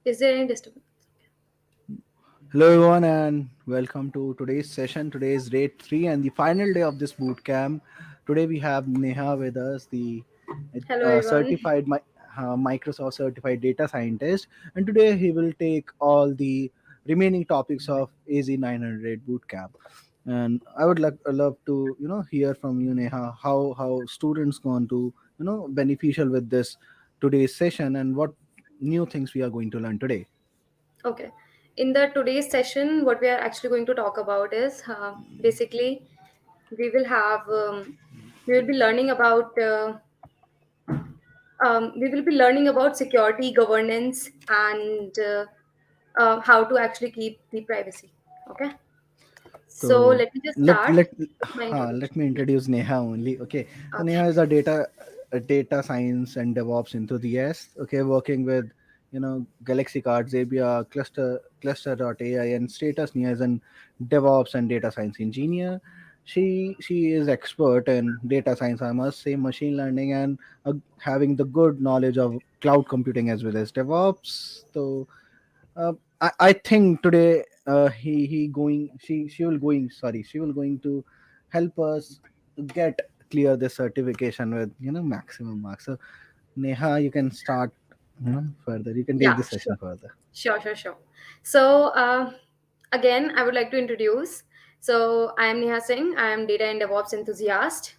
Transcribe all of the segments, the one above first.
Is there any disturbance? Hello, everyone, and welcome to today's session. Today is day 3 and the final day of this boot camp. Today we have Neha with us, the Hello, everyone. certified Microsoft certified data scientist, and today he will take all the remaining topics of AZ-900 boot camp. And I would love to hear from you, Neha, how students going to beneficial with this today's session and what new things we are going to learn today. Okay. In the today's session, what we are actually going to talk about is basically we will have we will be learning about security, governance, and how to actually keep the privacy. Okay. So So let me just let start let with my let introduction. me introduce Neha only. Okay, so Okay. Neha is a data science and DevOps enthusiast. Okay, working with Galaxy Card, Zabbia, Cluster.ai, and Status Neha is an DevOps and data science engineer. She is expert in data science. I must say machine learning and having the good knowledge of cloud computing as well as DevOps. So I think today he going she will going sorry she will going to help us get clear this certification with maximum marks. So Neha, you can start further. You can take Yeah, this sure. session further. Sure. So, again, I would like to introduce. So, I am Neha Singh. I am data and DevOps enthusiast.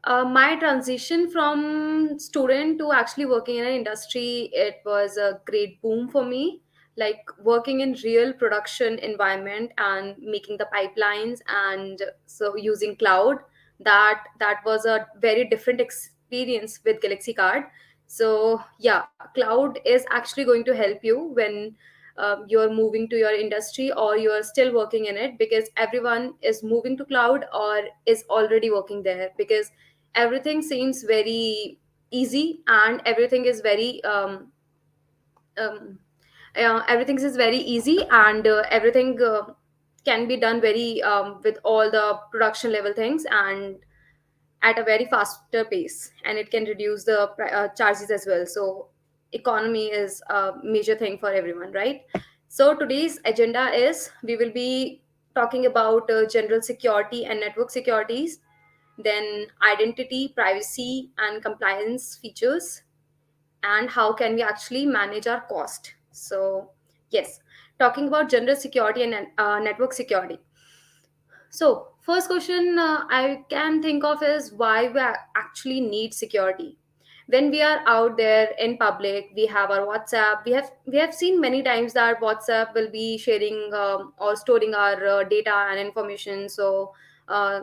My transition from student to actually working in an industry, it was a great boom for me. Like working in real production environment and making the pipelines and so using cloud. That was a very different experience with Galaxy Card. So yeah, cloud is actually going to help you when you're moving to your industry or you're still working in it, because everyone is moving to cloud or is already working there, because everything seems very easy and um, everything is very easy and everything can be done very with all the production level things and at a very faster pace, and it can reduce the charges as well. So economy is a major thing for everyone, right? So today's agenda is we will be talking about general security and network securities, then identity, privacy, and compliance features, and how can we actually manage our cost. So yes, talking about general security and network security. So first question I can think of is why we actually need security. When we are out there in public, we have our WhatsApp. We have seen many times that WhatsApp will be sharing or storing our data and information. So uh,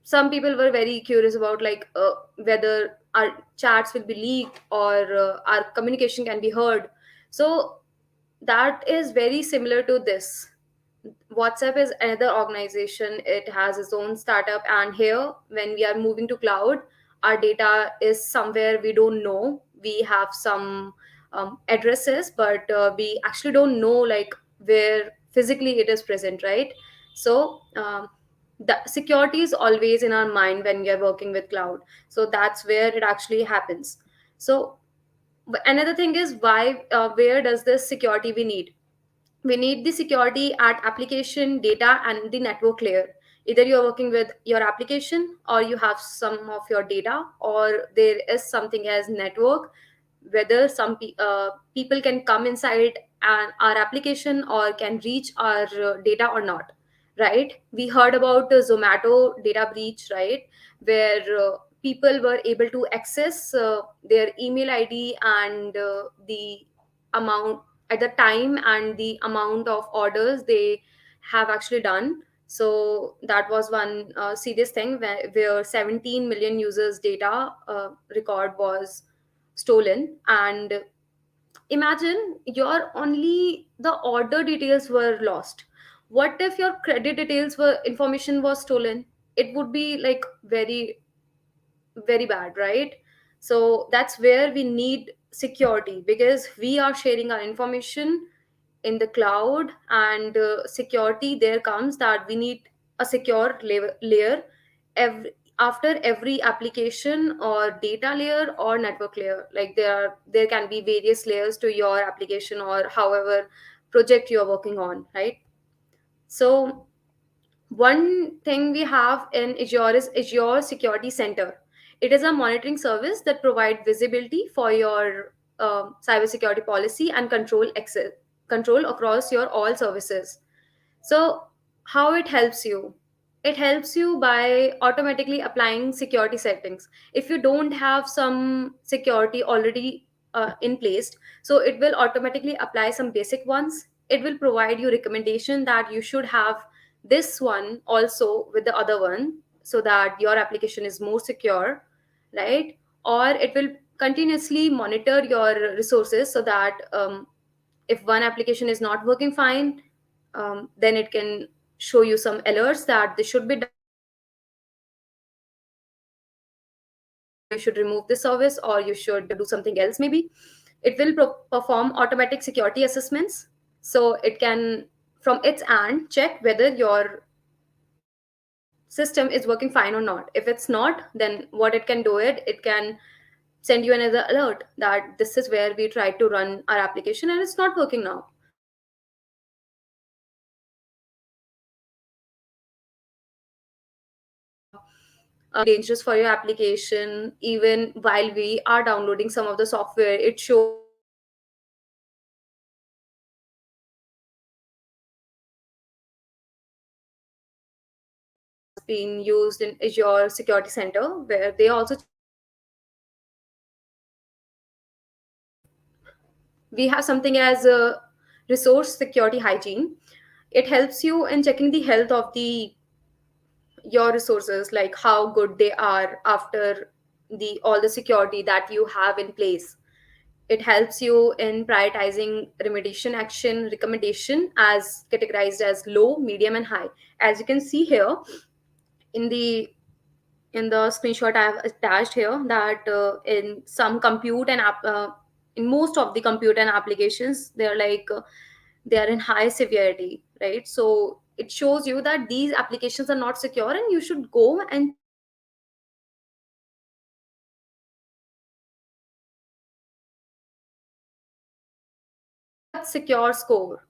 some people were very curious about like whether our chats will be leaked or our communication can be heard. So that is very similar to this. WhatsApp is another organization, it has its own startup, and here when we are moving to cloud, our data is somewhere we don't know. We have some addresses, but we actually don't know like where physically it is present, right? So the security is always in our mind when we are working with cloud, so that's where it actually happens. So another thing is why where does this security we need the security at application data and the network layer. Either you're working with your application or you have some of your data, or there is something as network, whether people can come inside our application or can reach our data or not, right? We heard about the Zomato data breach, right? Where people were able to access their email id and the amount at the time and the amount of orders they have actually done. So that was one serious thing where 17 million users data record was stolen. And imagine your only the order details were lost. What if your credit details were information was stolen? It would be like very bad, right? So that's where we need security, because we are sharing our information in the cloud, and security there comes that we need a secure layer. after every application or data layer or network layer, like there can be various layers to your application or however project you're working on, right? So one thing we have in Azure is Azure Security Center. It is a monitoring service that provides visibility for your cybersecurity policy and control across your all services. So, how it helps you? It helps you by automatically applying security settings. If you don't have some security already in place, so it will automatically apply some basic ones. It will provide you recommendation that you should have this one also with the other one so that your application is more secure, right? Or it will continuously monitor your resources so that if one application is not working fine, then it can show you some alerts that this should be done, or you should remove this service, or you should do something else maybe. It will perform automatic security assessments, so it can from its end check whether your system is working fine or not. If it's not, then what it can do, it can send you another alert that this is where we tried to run our application and it's not working now. Dangerous for your application. Even while we are downloading some of the software, it shows being used in Azure Security Center, where they also we have something as a resource security hygiene. It helps you in checking the health of the your resources, like how good they are after the all the security that you have in place. It helps you in prioritizing remediation action recommendation as categorized as low, medium, and high. As you can see here in the screenshot I have attached here, that in some compute and in most of the compute and applications, they're like they are in high severity, right? So it shows you that these applications are not secure and you should go and secure score.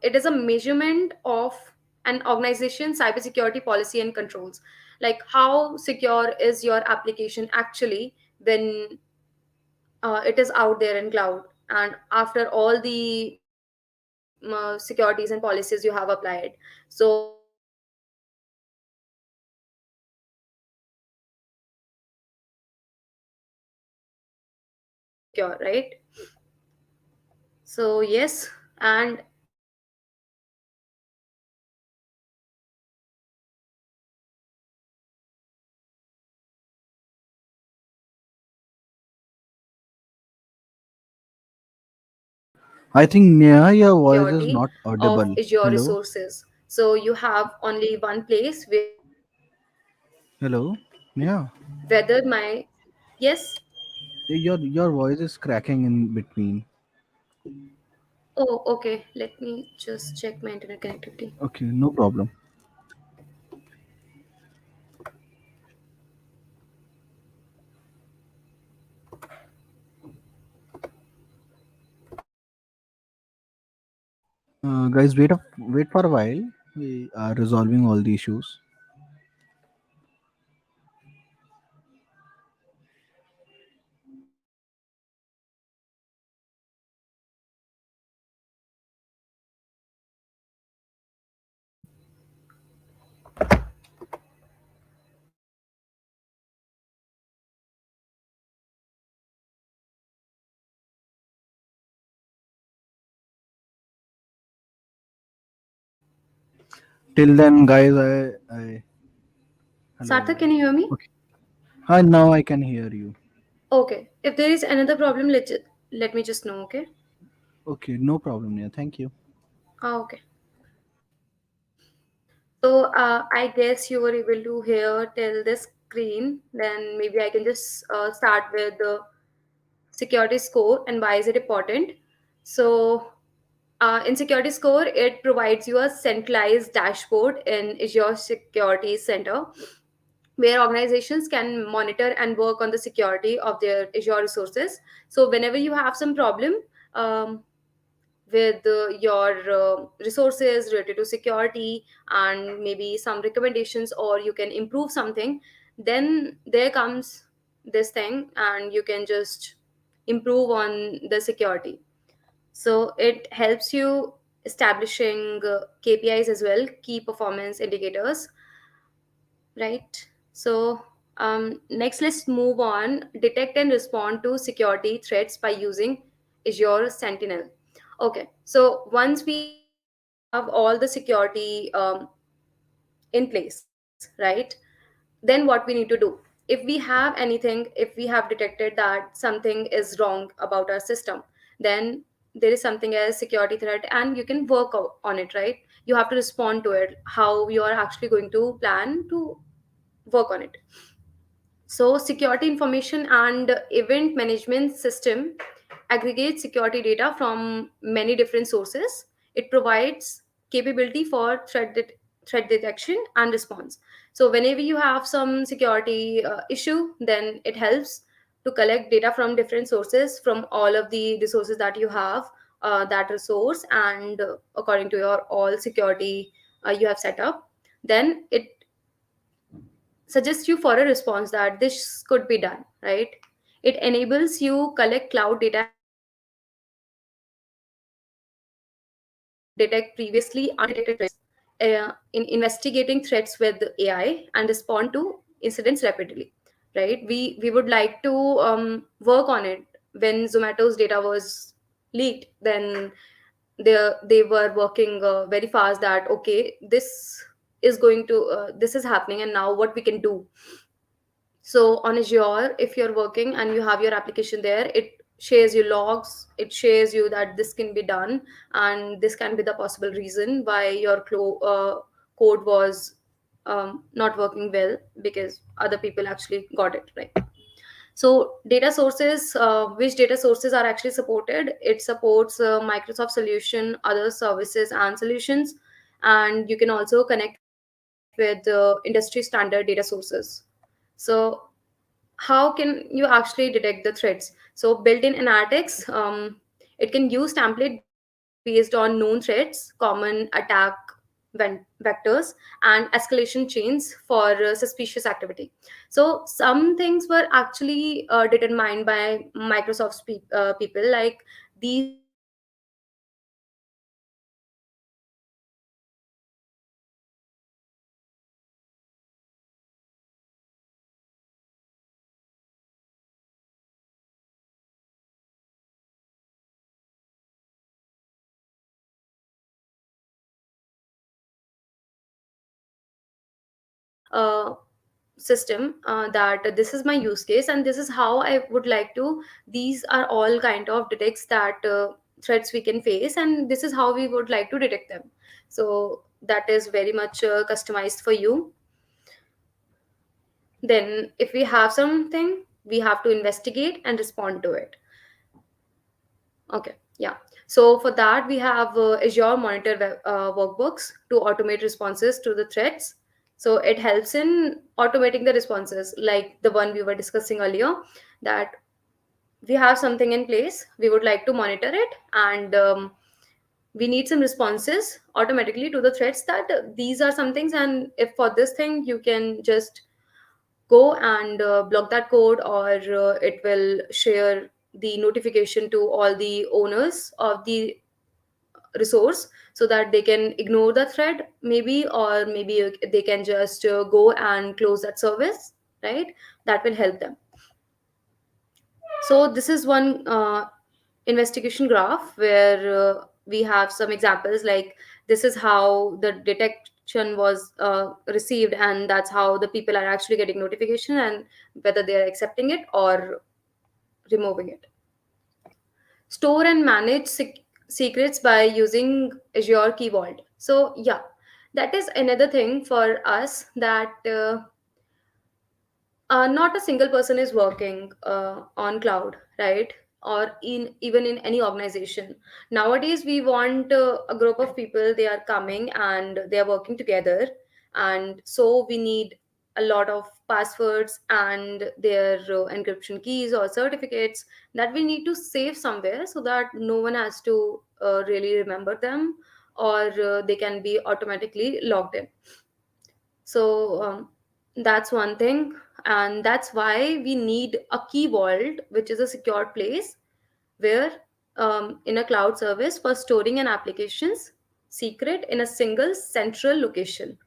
It is a measurement of an organization cybersecurity policy and controls, like how secure is your application actually when it is out there in cloud and after all the securities and policies you have applied. So secure, right? So yes, and I think Neha, your voice is security not of audible. Azure Hello, resources. So you have only one place hello, Neha. whether my yes. Your voice is cracking in between. Oh, okay. Let me just check my internet connectivity. Okay, no problem. Guys, wait for a while. We are resolving all the issues. Till then, guys, I Sarthak, hello. can you hear me? Okay. Hi, now I can hear you. Okay. If there is another problem, let me just know, okay? Okay, no problem, Neha. Thank you. Okay. So I guess you were able to hear till this screen. Then maybe I can just start with the security score and why is it important. So in security score, it provides you a centralized dashboard in Azure Security Center where organizations can monitor and work on the security of their Azure resources. So whenever you have some problem um, with your resources related to security and maybe some recommendations, or you can improve something, then there comes this thing and you can just improve on the security. So it helps you establishing KPIs as well, key performance indicators, right? So next, let's move on. Detect and respond to security threats by using Azure Sentinel. Okay, so once we have all the security in place, right? Then what we need to do, if we have anything, if we have detected that something is wrong about our system, then there is something as security threat and you can work on it, right? You have to respond to it, how you are actually going to plan to work on it. So, security information and event management system aggregates security data from many different sources. It provides capability for threat detection and response. So, whenever you have some security issue, then it helps to collect data from different sources, from all of the resources that you have, that resource, and according to your all security you have set up, then it suggest you for a response that this could be done, right? It enables you collect cloud data and analytics to detect previously undetected threats, in investigating threats with AI and respond to incidents rapidly, right? We would like to work on it. When Zomato's data was leaked, then they were working very fast that okay, this is happening and now what we can do. So on Azure, if you're working and you have your application there, it shares you logs, it shares you that this can be done, and this can be the possible reason why your code was not working well, because other people actually got it right. So data sources, which data sources are actually supported? It supports Microsoft solution, other services and solutions, and you can also connect with industry standard data sources. So how can you actually detect the threats? So built-in analytics, it can use template based on known threats, common attack vectors, and escalation chains for suspicious activity. So some things were actually determined by Microsoft's people, like these are the things which are uh, system, that this is my use case and this is how I would like to, these are all kind of detects that threats we can face, and this is how we would like to detect them. So that is very much customized for you. Then if we have something, we have to investigate and respond to it. Okay, yeah. So for that, we have Azure Monitor workbooks to automate responses to the threats. So it helps in automating the responses, like the one we were discussing earlier, that we have something in place, we would like to monitor it, and we need some responses automatically to the threats, that these are some things, and if for this thing, you can just go and block that code, or it will share the notification to all the owners of the resource, so that they can ignore the thread maybe, or maybe they can just go and close that service, right? That will help them. So this is one investigation graph where we have some examples, like this is how the detection was received, and that's how the people are actually getting notification, and whether they are accepting it or removing it. Store and manage secrets by using Azure Key Vault. So yeah, that is another thing for us, that not a single person is working on cloud, right? Or in even in any organization nowadays, we want a group of people, they are coming and they are working together, and so we need a lot of passwords and their encryption keys or certificates that we need to save somewhere so that no one has to really remember them, or they can be automatically logged in. So that's one thing, and that's why we need a key vault, which is a secure place where, in a cloud service for storing an application's secret in a single central location.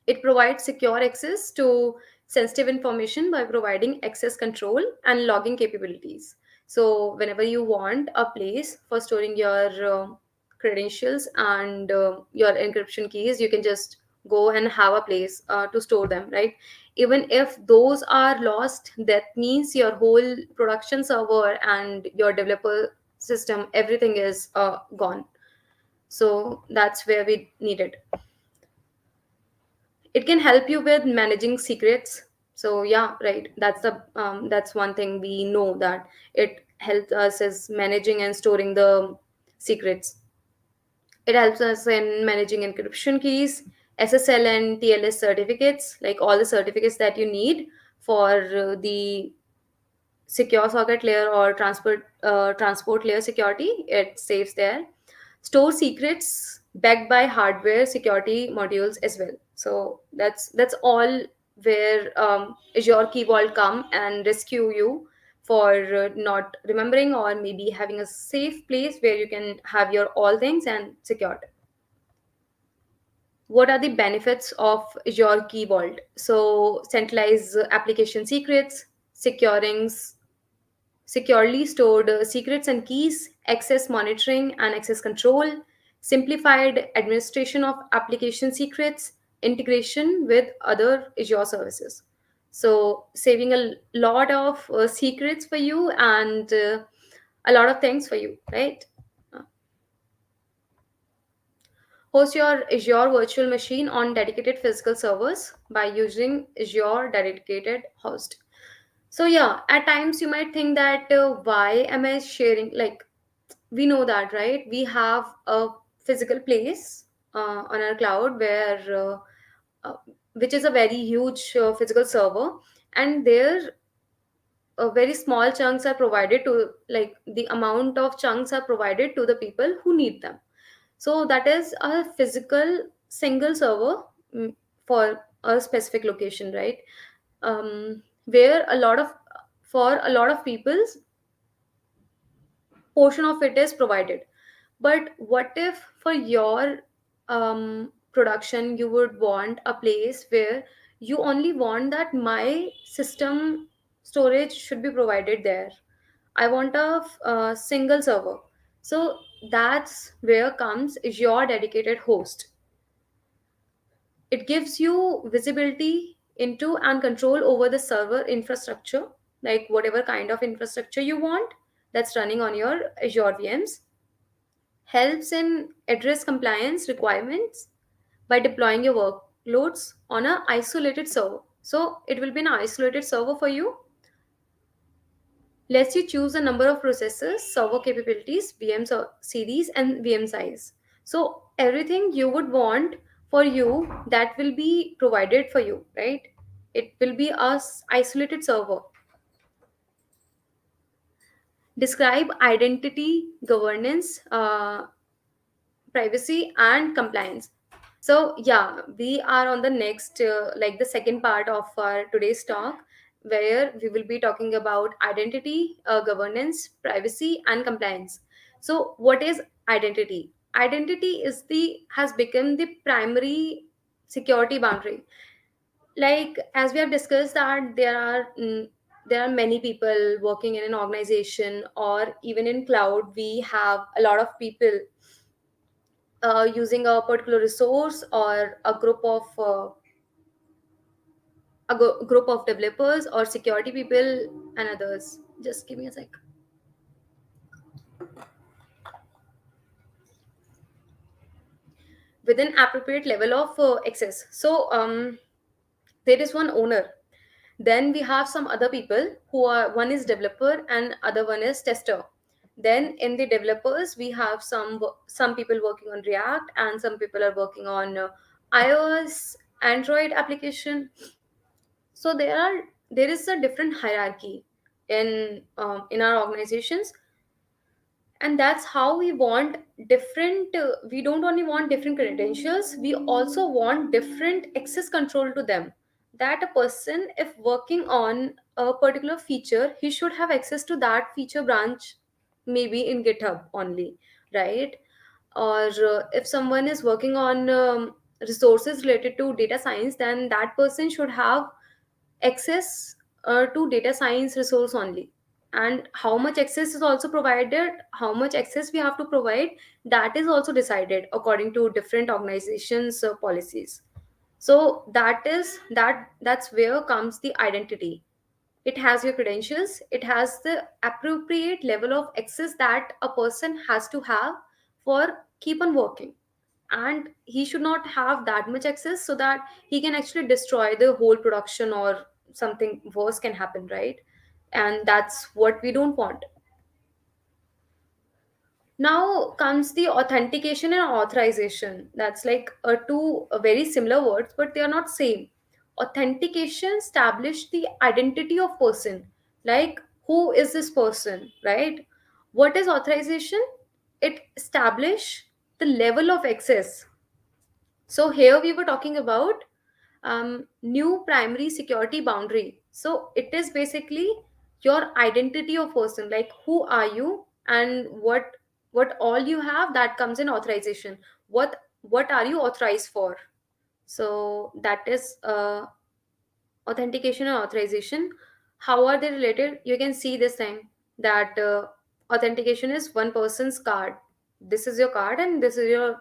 It provides secure access to sensitive information by providing access control and logging capabilities. So, whenever you want a place for storing your credentials and your encryption keys, you can just go and have a place to store them, right? Even if those are lost, that means your whole production server and your developer system, everything is gone. So, that's where we need it. It can help you with managing secrets. So yeah, right, that's one thing we know, that it helps us as managing and storing the secrets. It helps us in managing encryption keys, SSL and TLS certificates, like all the certificates that you need for the secure socket layer or transport layer security. It saves there. Store secrets backed by hardware security modules as well. So that's all where Azure Key Vault come and rescue you for not remembering, or maybe having a safe place where you can have your all things and secured. What are the benefits of Azure Key Vault? So centralize application secrets, securing securely stored secrets and keys, access monitoring and access control, simplified administration of application secrets, integration with other Azure services. So, saving a lot of secrets for you and a lot of things for you, right? Uh, Host your Azure virtual machine on dedicated physical servers by using Azure Dedicated Host. So yeah, at times you might think that why am I sharing, like, we know that, right? We have a physical place on our cloud where uh, which is a very huge physical server, and there very small chunks are provided to, like, the amount of chunks are provided to the people who need them. So that is a physical single server, for a specific location, right? Where a lot of, for a lot of people, portion of it is provided. But what if for your production you would want a place where you only want that my system storage should be provided there? I want a single server. So that's where comes your dedicated host. It gives you visibility into and control over the server infrastructure, like whatever kind of infrastructure you want that's running on your Azure VMs. Helps in address compliance requirements by deploying your workloads on a isolated server. So it will be an isolated server for you. Lets you choose a number of processors, server capabilities, series, and VM size. So everything you would want for you, that will be provided for you, right? It will be a isolated server. Describe identity governance, privacy and compliance. So yeah, we are on the next like the second part of our today's talk, where we will be talking about identity, governance, privacy and compliance. So what is identity? Identity is the has become the primary security boundary. Like, as we have discussed that there are many people working in an organization, or even in cloud we have a lot of people using a particular resource, or group of developers or security people and others. Just give me a sec. With an appropriate level of access. So there is one owner. Then we have some other people who are, one is developer and other one is tester. Then in the developers we have some people working on React, and some people are working on iOS, Android application. So there is a different hierarchy in our organizations, and that's how we want different. We don't only want different credentials, we also want different access control to them. That a person, if working on a particular feature, he should have access to that feature branch, maybe in GitHub only, right? Or if someone is working on resources related to data science, then that person should have access to data science resource only. And how much access is also provided, how much access we have to provide, that is also decided according to different organizations policies. So that's where comes the identity. It has your credentials, it has the appropriate level of access that a person has to have for keep on working. And he should not have that much access so that he can actually destroy the whole production, or something worse can happen, right? And that's what we don't want. Now comes the authentication and authorization. That's like two very similar words, but they are not same. Authentication establish the identity of person, like who is this person, right? What is authorization? It establish the level of access. So here we were talking about new primary security boundary. So it is basically your identity of person, like who are you and what all you have, that comes in authorization. What are you authorized for? So that is authentication and authorization. How are they related? You can see this thing, that authentication is one person's card. This is your card, and this is your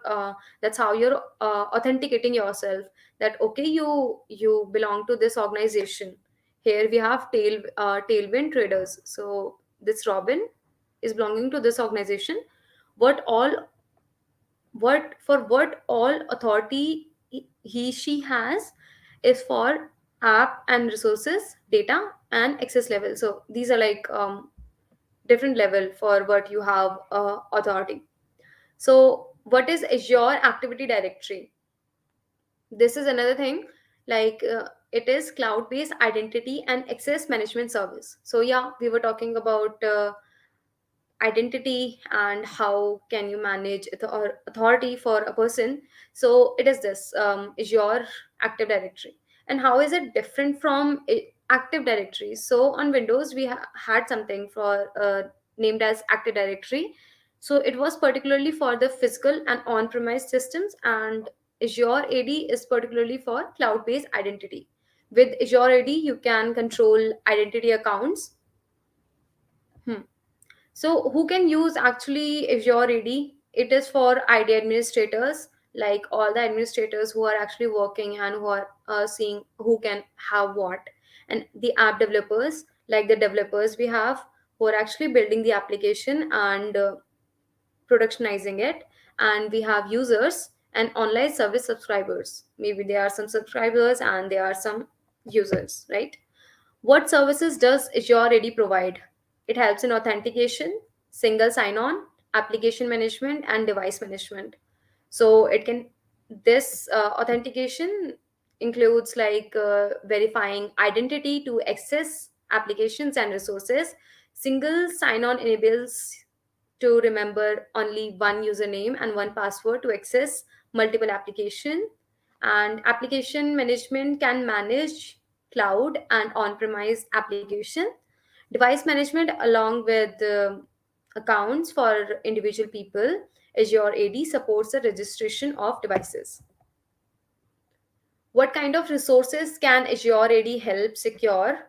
that's how you're authenticating yourself, that okay, you belong to this organization. Here we have tailwind traders, so this Robin is belonging to this organization. What all, what all authority he she has is for app and resources, data and access level. So these are like different level for what you have authority. So what is Azure activity directory? This is another thing, like it is cloud based identity and access management service. So yeah, we were talking about identity and how can you manage authority for a person. So it is this is your active directory. And how is it different from active directory? So on Windows we had something for named as active directory. So it was particularly for the physical and on-premise systems, and Azure AD is particularly for cloud-based identity. With Azure AD you can control identity accounts. Hmm. So, who can use actually Azure AD? It is for ID administrators, like all the administrators who are actually working and who are seeing who can have what. And the app developers, like the developers we have, who are actually building the application and productionizing it. And we have users and online service subscribers. Maybe there are some subscribers and there are some users, right? What services does Azure AD provide? It helps in authentication, single sign on, application management, and device management. So it can, this authentication includes like verifying identity to access applications and resources. Single sign on enables to remember only one username and one password to access multiple application. And application management can manage cloud and on-premise application. Device management along with accounts for individual people. Azure AD supports the registration of devices. What kind of resources can Azure AD help secure?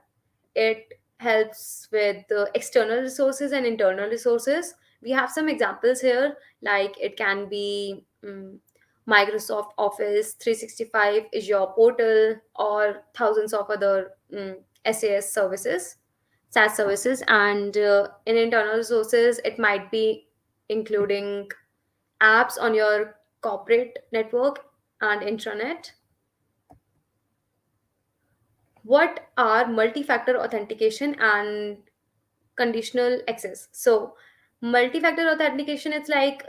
It helps with the external resources and internal resources. We have some examples here, like it can be Microsoft Office 365, Azure Portal, or thousands of other SAS services, SaaS services. And in internal resources, it might be including apps on your corporate network and intranet. What are multi-factor authentication and conditional access? So multi-factor authentication, it's like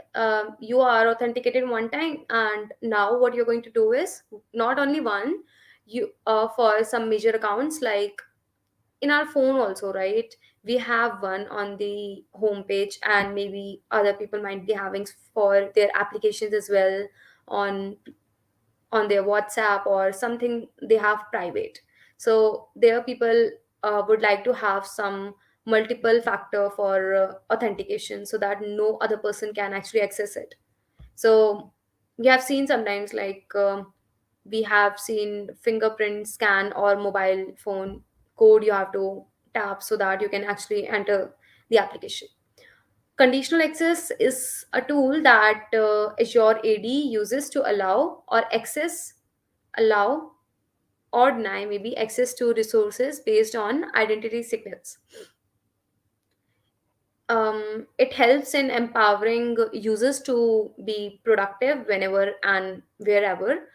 you are authenticated one time, and now what you're going to do is not only one, you for some major accounts, like in our phone also, right? We have one on the homepage, and maybe other people might be having for their applications as well, on their WhatsApp or something they have private. So there people would like to have some multiple factor for authentication, so that no other person can actually access it. So we have seen sometimes, like we have seen fingerprint scan or mobile phone code you have to tap so that you can actually enter the application. Conditional access is a tool that Azure AD uses to allow or deny maybe access to resources based on identity signals. It helps in empowering users to be productive whenever and wherever,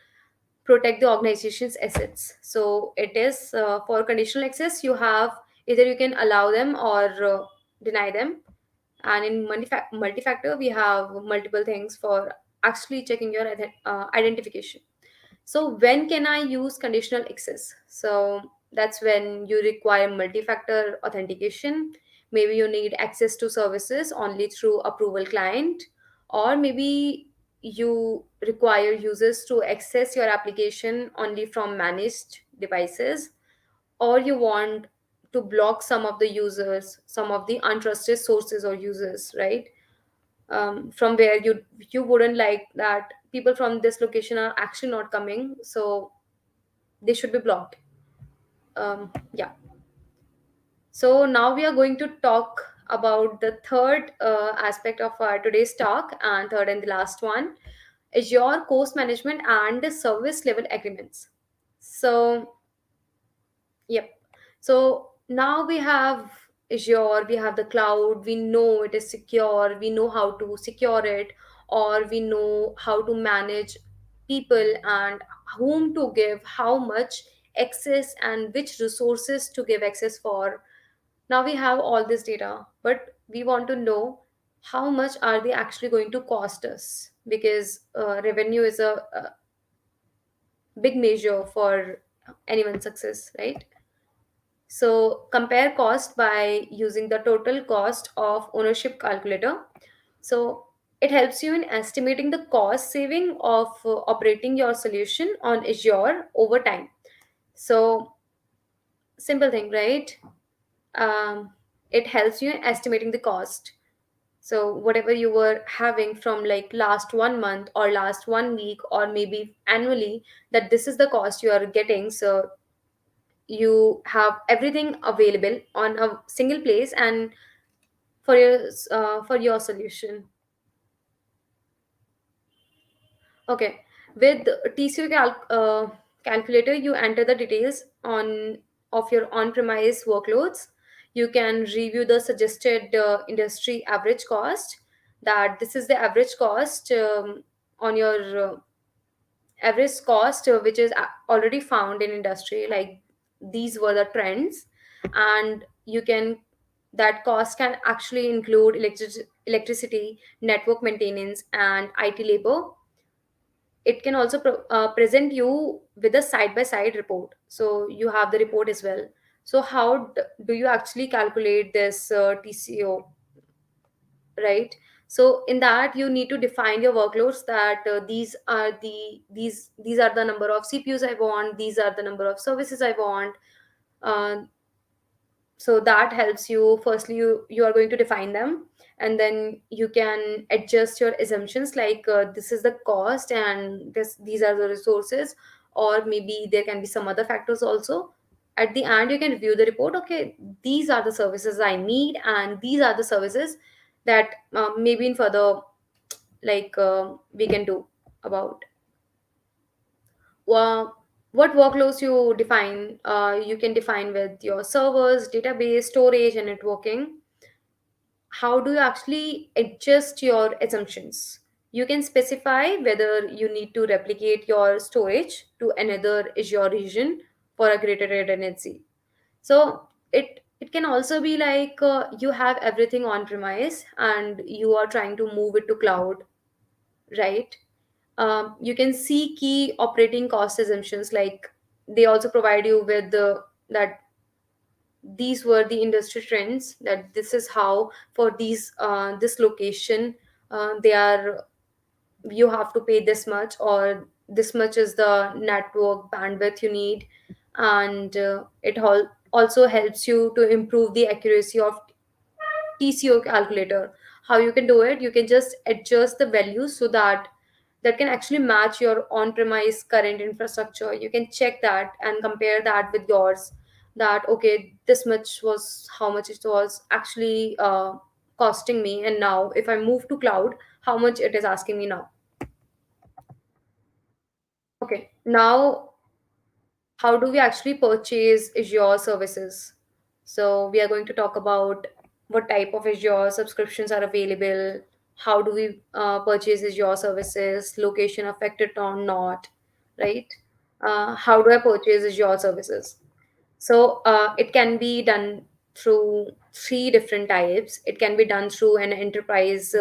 protect the organization's assets. So it is for conditional access, you have either you can allow them or deny them. And in multi-factor, we have multiple things for actually checking your identification. So when can I use conditional access? So that's when you require multi-factor authentication. Maybe you need access to services only through approval client, or maybe you require users to access your application only from managed devices, or you want to block some of the users, some of the untrusted sources or users, right? From where you wouldn't like that people from this location are actually not coming, so they should be blocked. Yeah. So now we are going to talk about the third aspect of our today's talk, and third and the last one is your cost management and the service level agreements. So yep. So now we have Azure, we have the cloud, we know it is secure, we know how to secure it, or we know how to manage people and whom to give how much access and which resources to give access for. Now we have all this data, but we want to know how much are they actually going to cost us, because revenue is a big measure for anyone's success, right? So compare cost by using the total cost of ownership calculator. So it helps you in estimating the cost saving of operating your solution on Azure over time. So simple thing, right? Um, it helps you in estimating the cost. So whatever you were having from like last 1 month or last 1 week or maybe annually, that this is the cost you are getting. So you have everything available on a single place and for your solution. Okay, with TCO calculator, you enter the details on of your on-premise workloads. You can review the suggested industry average cost. That this is the average cost on your average cost which is already found in industry, like these were the trends. And you can that cost can actually include electricity, network maintenance, and IT labor. It can also present you with a side by side report, so you have the report as well. So how do you actually calculate this TCO, right? So in that you need to define your workloads, that these are the number of CPUs I want, these are the number of services I want. uh, so that helps you. Firstly, you are going to define them, and then you can adjust your assumptions, like this is the cost and these are the resources, or maybe there can be some other factors also. At the end you can review the report. Okay, these are the services I need, and these are the services that maybe in further, like we can do about. What workloads you define, you can define with your servers, database, storage, and networking. How do you actually adjust your assumptions? You can specify whether you need to replicate your storage to another Azure region for a greater redundancy. So it can also be like you have everything on premise and you are trying to move it to cloud, right? You can see key operating cost assumptions, like they also provide you with the that these were the industry trends, that this is how for these this location they are, you have to pay this much, or this much is the network bandwidth you need. And also helps you to improve the accuracy of TCO calculator. How you can do it? You can just adjust the values so that that can actually match your on-premise current infrastructure. You can check that and compare that with yours. That okay, this much was how much it was actually costing me, and now if I move to cloud, how much it is asking me now. Okay, now how do we actually purchase Azure services? So we are going to talk about what type of Azure subscriptions are available, how do we purchase Azure services, location affected or not, right? How do I purchase Azure services? So it can be done through three different types. It can be done through an enterprise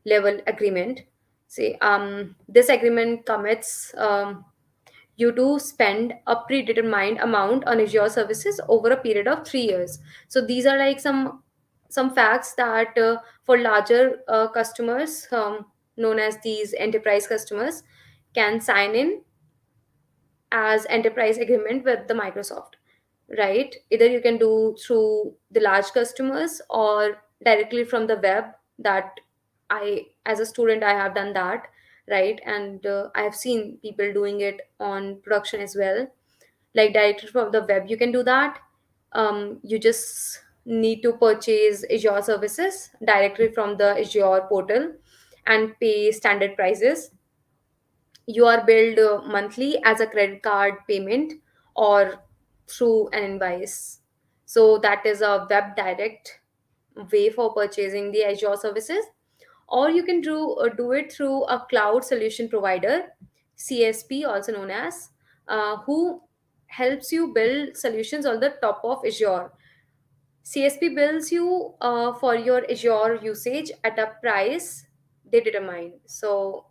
level agreement. See, this agreement commits you to spend a predetermined amount on Azure services over a period of 3 years. So these are like some facts that for larger customers, known as these enterprise customers, can sign in as enterprise agreement with the Microsoft, right? Either you can do through the large customers or directly from the web. That I, as a student, I have done that, right? And I have seen people doing it on production as well, like directly from the web you can do that. You just need to purchase Azure services directly from the Azure portal and pay standard prices. You are billed monthly as a credit card payment or through an invoice. So that is a web direct way for purchasing the Azure services. Or you can do it through a cloud solution provider, CSP also known as, who helps you build solutions on the top of Azure. CSP bills you for your Azure usage at a price they determine. So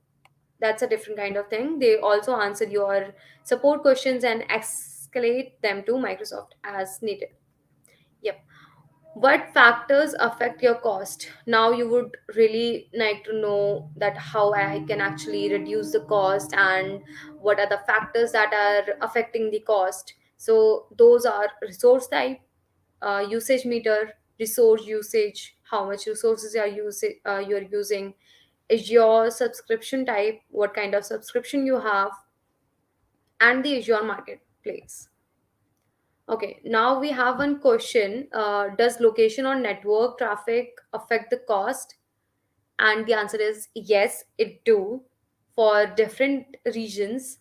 that's a different kind of thing. They also answer your support questions and escalate them to Microsoft as needed. Yep. What factors affect your cost? Now you would really like to know that how I can actually reduce the cost, and what are the factors that are affecting the cost. So those are resource type, usage meter, resource usage, how much resources you're using, is your subscription type, what kind of subscription you have, and the Azure marketplace. Okay, now we have one question. Does location or network traffic affect the cost? And the answer is yes, it do. For different regions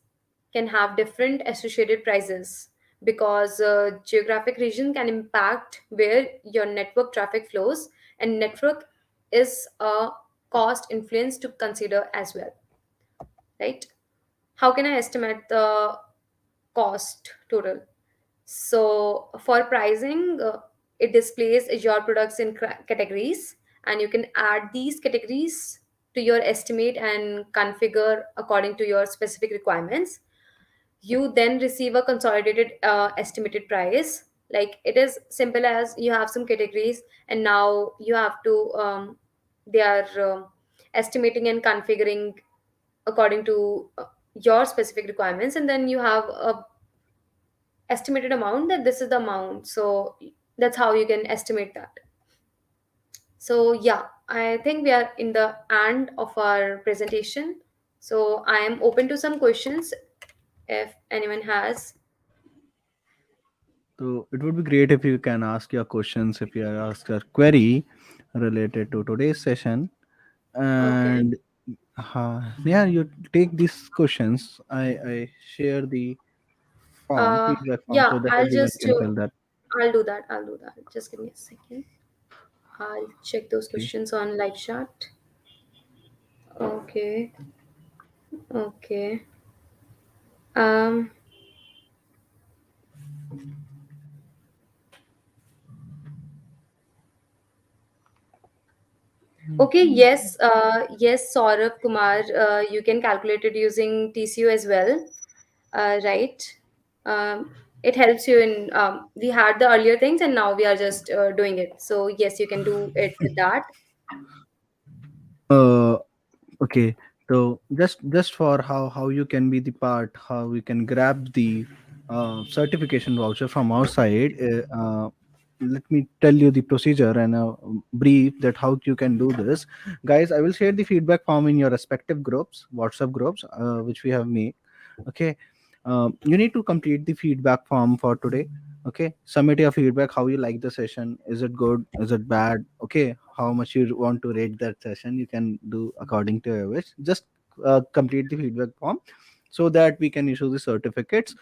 can have different associated prices, because geographic region can impact where your network traffic flows, and network is a cost influence to consider as well, right? How can I estimate the cost total? So for pricing, it displays your products in categories, and you can add these categories to your estimate and configure according to your specific requirements. You then receive a consolidated estimated price. Like it is simple as you have some categories, and now you have to they are estimating and configuring according to your specific requirements, and then you have a estimated amount that this is the amount. So that's how you can estimate that. So yeah, I think we are in the end of our presentation. So I am open to some questions if anyone has. So it would be great if you can ask your questions, if you ask your query related to today's session. Okay. And yeah, you take these questions. I share the form, feedback form, Yeah, so that everyone can fill that. I'll do that. I'll do that. Just give me a second. I'll check those Okay. questions on live chat. Okay. Okay. Um, okay, yes, yes, Saurabh Kumar, you can calculate it using TCO as well, right? It helps you in, we had the earlier things and now we are just doing it. So yes, you can do it with that. uh Okay, so just for how you can be the part, how you can grab the certification voucher from our side. Let me tell you the procedure and a brief that how you can do this, guys. I will share the feedback form in your respective groups, WhatsApp groups, which we have made. Okay, you need to complete the feedback form for today. Okay, submit your feedback, how you like the session, is it good, is it bad, okay, how much you want to rate that session, you can do according to your wish. Just complete the feedback form so that we can issue the certificates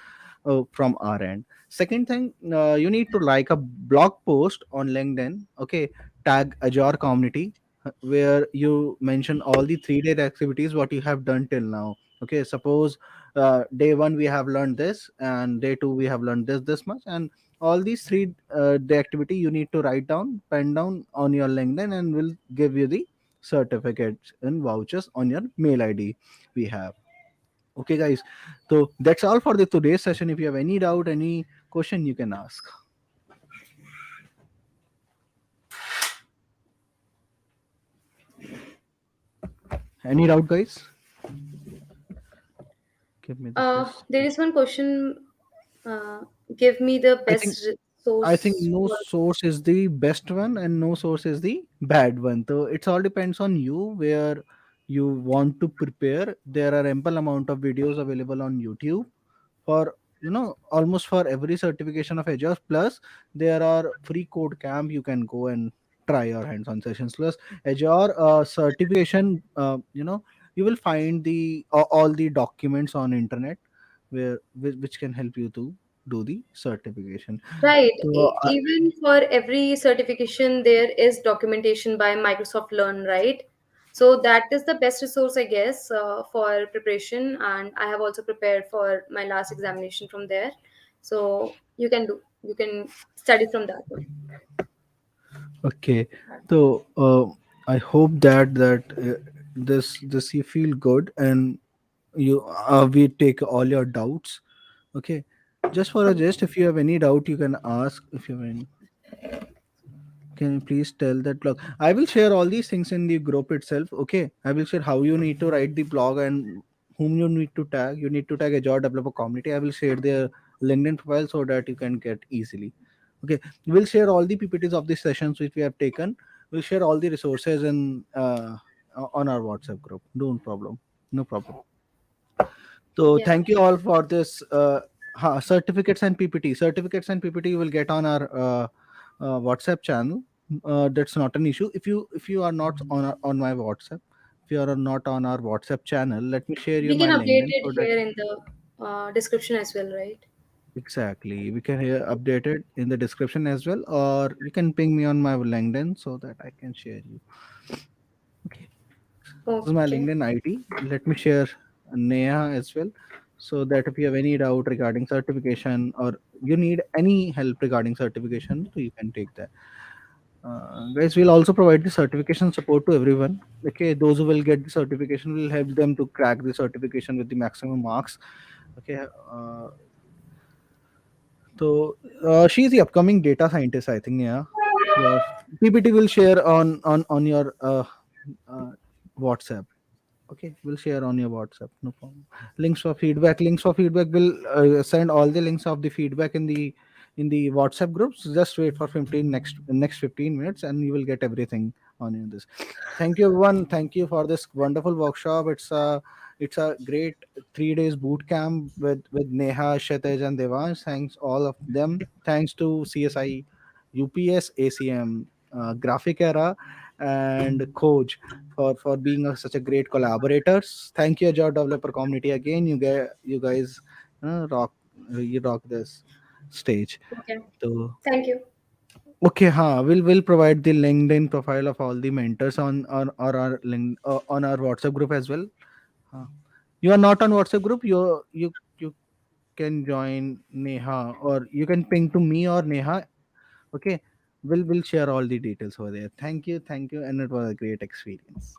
from our end. Second thing, you need to like a blog post on LinkedIn. Okay, tag Azure community, where you mention all the 3 day activities what you have done till now. Okay, suppose day one we have learned this, and day two we have learned this much, and all these three day activity you need to write down, pen down on your LinkedIn, and we'll give you the certificates and vouchers on your mail ID we have. Okay, guys. So that's all for the today's session. If you have any doubt, any question, you can ask. Any doubt, guys? Give me the first. There is one question. Uh, Give me the I think best I think source no for. source is the best one and no source is the bad one. So it's all depends on you where you want to prepare. There are ample amount of videos available on YouTube for almost for every certification of Azure. Plus there are free code camp you can go and try your hands on sessions. Plus Azure certification, you will find the all the documents on internet where which can help you to do the certification. Right. So Even for every certification, there is documentation by Microsoft Learn, right? So that is the best resource, I guess, for preparation. And I have also prepared for my last examination from there. So you can study from that one. okay, so I hope that this you feel good and you we take all your doubts. Okay, just for a gist, if you have any doubt, you can ask. If you have any, can you please tell that blog? I will share all these things in the group itself. Okay, I will share how you need to write the blog and whom you need to tag. You need to tag a Azure developer community. I will share their LinkedIn profile so that you can get easily. Okay, we'll share all the PPTs of the sessions which we have taken. We'll share all the resources in on our WhatsApp group. No problem. No problem. So Yeah. thank you all for this certificates and PPT. Certificates and PPT you will get on our WhatsApp channel. That's not an issue. If you are not on my WhatsApp, if you are not on our WhatsApp channel, let me share you We can my update LinkedIn so it that here in the description as well, right? exactly we can hear update it in the description as well, or you can ping me on my LinkedIn so that I can share you. Okay. This is my Okay. LinkedIn ID. Let me share Neha as well, so that if you have any doubt regarding certification or you need any help regarding certification, so you can take that. Guys, we'll also provide the certification support to everyone. Okay, those who will get the certification will help them to crack the certification with the maximum marks. Okay, so she's the upcoming data scientist, I think. Yeah, your PPT will share on your uh, WhatsApp. Okay, we'll share on your WhatsApp. No problem. Links for feedback. Links for feedback will send all the links of the feedback in the WhatsApp groups. Just wait for 15 minutes, and you will get everything on in this. Thank you, everyone. Thank you for this wonderful workshop. It's a great 3 days boot camp with Neha, Shetej, and Devansh. Thanks all of them. Thanks to CSI, UPS, ACM, Graphic Era, and Coach for being such a great collaborators. Thank you, Azure developer community. Again, you guys rock you rock this stage. Okay. So Thank you. okay, we'll provide the LinkedIn profile of all the mentors on our link on our WhatsApp group as well. Huh. You are not on WhatsApp group. You can join Neha, or you can ping to me or Neha. Okay, we'll share all the details over there. Thank you, and it was a great experience.